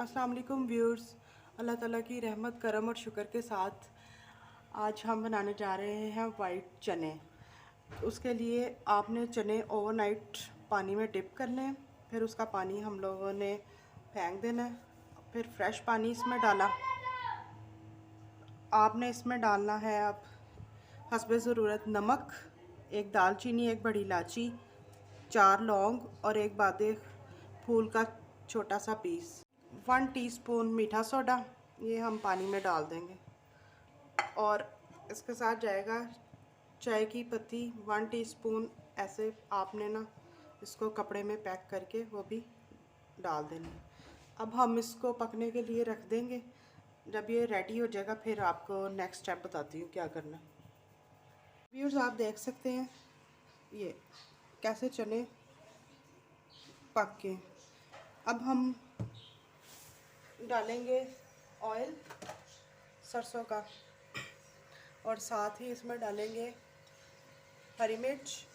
अस्सलाम वालेकुम व्यूअर्स। अल्लाह ताला की रहमत करम और शुक्र के साथ आज हम बनाने जा रहे हैं वाइट चने। उसके लिए आपने चने ओवरनाइट पानी में डिप करने हैं, फिर उसका पानी हम लोगों ने फेंक देना है। फिर फ्रेश पानी इसमें डाला। आपने इसमें डालना है अब हस्बे ज़रूरत नमक, एक दालचीनी, एक बड़ी इलायची, 4 लौंग और एक बादे फूल का छोटा सा पीस, 1 टीस्पून मीठा सोडा, ये हम पानी में डाल देंगे। और इसके साथ जाएगा चाय की पत्ती 1 टीस्पून। ऐसे आपने ना इसको कपड़े में पैक करके वो भी डाल देना। अब हम इसको पकने के लिए रख देंगे। जब ये रेडी हो जाएगा फिर आपको नेक्स्ट स्टेप बताती हूँ क्या करना है। व्यूअर्स, आप देख सकते हैं ये कैसे चने पक के। अब हम डालेंगे ऑयल सरसों का और साथ ही इसमें डालेंगे हरी मिर्च,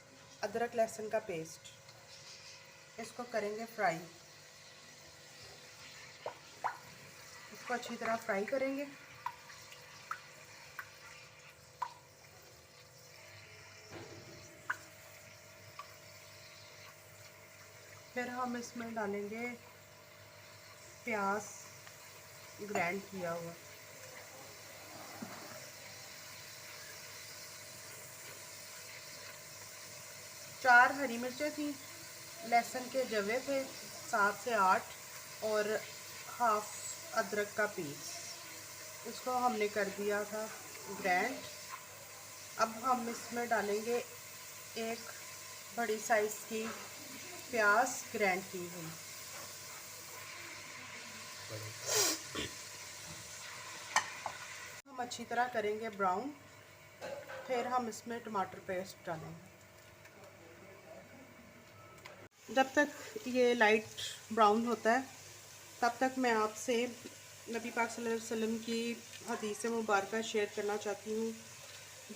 अदरक लहसुन का पेस्ट। इसको करेंगे फ्राई। इसको अच्छी तरह फ्राई करेंगे। फिर हम इसमें डालेंगे प्याज ग्राइंड किया हुआ, चार हरी मिर्चें थी, लहसुन के जवे थे 7 से 8 और हाफ अदरक का पीस। इसको हमने कर दिया था ग्राइंड। अब हम इसमें डालेंगे एक बड़ी साइज़ की प्याज ग्राइंड की हुई। हम अच्छी तरह करेंगे ब्राउन। फिर हम इसमें टमाटर पेस्ट डालेंगे। जब तक ये लाइट ब्राउन होता है तब तक मैं आपसे नबी पाक सल्लल्लाहु अलैहि वसल्लम की हदीस मुबारक शेयर करना चाहती हूँ।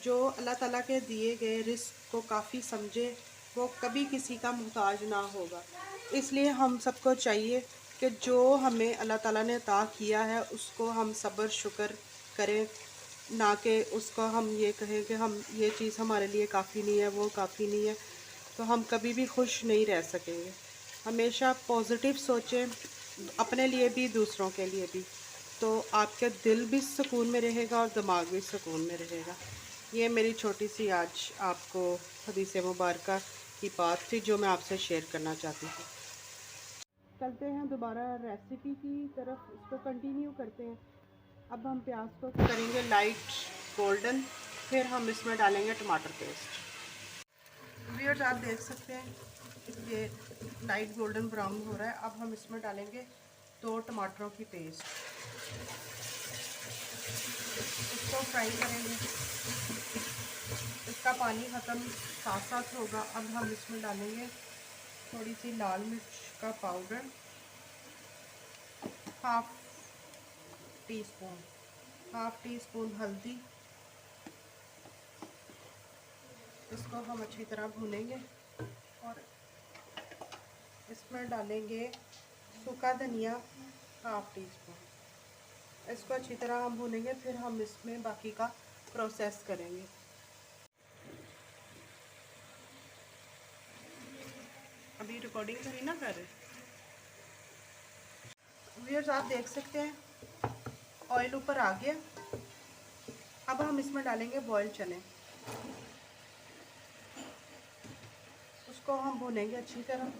जो अल्लाह ताला के दिए गए रिस्क को काफ़ी समझे वो कभी किसी का मोहताज ना होगा। इसलिए हम सबको चाहिए कि जो हमें अल्लाह ताला ने अता किया है उसको हम सब्र शुक्र करें, ना कि उसको हम ये कहें कि हम ये चीज़ हमारे लिए काफ़ी नहीं है, वो काफ़ी नहीं है। तो हम कभी भी खुश नहीं रह सकेंगे। हमेशा पॉजिटिव सोचें, अपने लिए भी दूसरों के लिए भी, तो आपके दिल भी सुकून में रहेगा और दिमाग भी सुकून में रहेगा। ये मेरी छोटी सी आज आपको हदीस मुबारक की बात थी जो मैं आपसे शेयर करना चाहती थी। चलते हैं दोबारा रेसिपी की तरफ, इसको कंटिन्यू करते हैं। अब हम प्याज को करेंगे लाइट गोल्डन। फिर हम इसमें डालेंगे टमाटर पेस्ट। व्यूअर्स, आप देख सकते हैं ये लाइट गोल्डन ब्राउन हो रहा है। अब हम इसमें डालेंगे 2 टमाटरों की पेस्ट। इसको फ्राई करेंगे। इसका पानी ख़त्म साथ साथ होगा। अब हम इसमें डालेंगे थोड़ी सी लाल मिर्च का पाउडर, हाफ टी स्पून हल्दी। इसको हम अच्छी तरह भूनेंगे और इसमें डालेंगे सूखा धनिया, हाफ टी स्पून। इसको अच्छी तरह हम भूनेंगे। फिर हम इसमें बाकी का प्रोसेस करेंगे। अभी रिकॉर्डिंग तो नहीं ना कर रहे व्यूअर्स, आप देख सकते हैं ऑयल ऊपर आ गया। अब हम इसमें डालेंगे बॉयल चने। उसको हम भूनेंगे अच्छी तरह।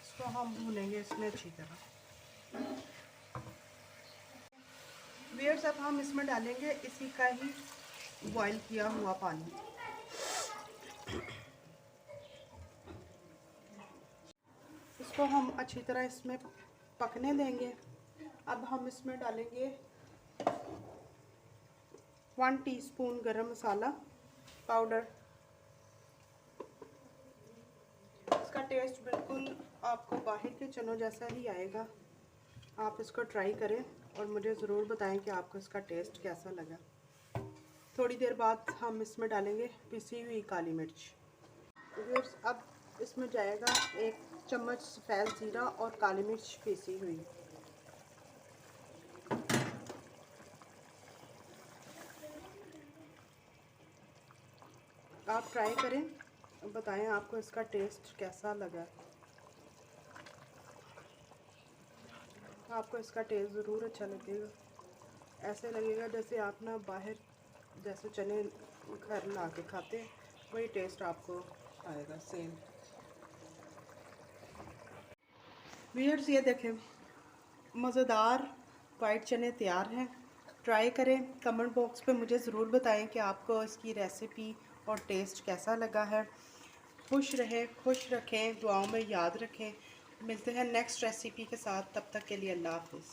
इसको हम भूनेंगे इसमें अच्छी तरह। व्यूअर्स, अब हम इसमें डालेंगे इसी का ही बॉयल किया हुआ पानी। इसको हम अच्छी तरह इसमें पकने देंगे। अब हम इसमें डालेंगे 1 टीस्पून गरम मसाला पाउडर। इसका टेस्ट बिल्कुल आपको बाहर के चनों जैसा ही आएगा। आप इसको ट्राई करें और मुझे ज़रूर बताएं कि आपको इसका टेस्ट कैसा लगा। थोड़ी देर बाद हम इसमें डालेंगे पिसी हुई काली मिर्च। व्यूअर्स, अब इसमें जाएगा 1 चम्मच सफ़ेद ज़ीरा और काली मिर्च पीसी हुई। आप ट्राई करें, बताएं आपको इसका टेस्ट कैसा लगा। आपको इसका टेस्ट ज़रूर अच्छा लगेगा। ऐसे लगेगा जैसे आप ना बाहर जैसे चने घर ला के खाते हैं, वही टेस्ट आपको आएगा सेम। व्यूअर्स, ये देखें, मज़ेदार वाइट चने तैयार हैं। ट्राई करें, कमेंट बॉक्स पे मुझे ज़रूर बताएं कि आपको इसकी रेसिपी और टेस्ट कैसा लगा है। खुश रहें, खुश रखें, दुआओं में याद रखें। मिलते हैं नेक्स्ट रेसिपी के साथ, तब तक के लिए अल्लाह हाफ़िज़।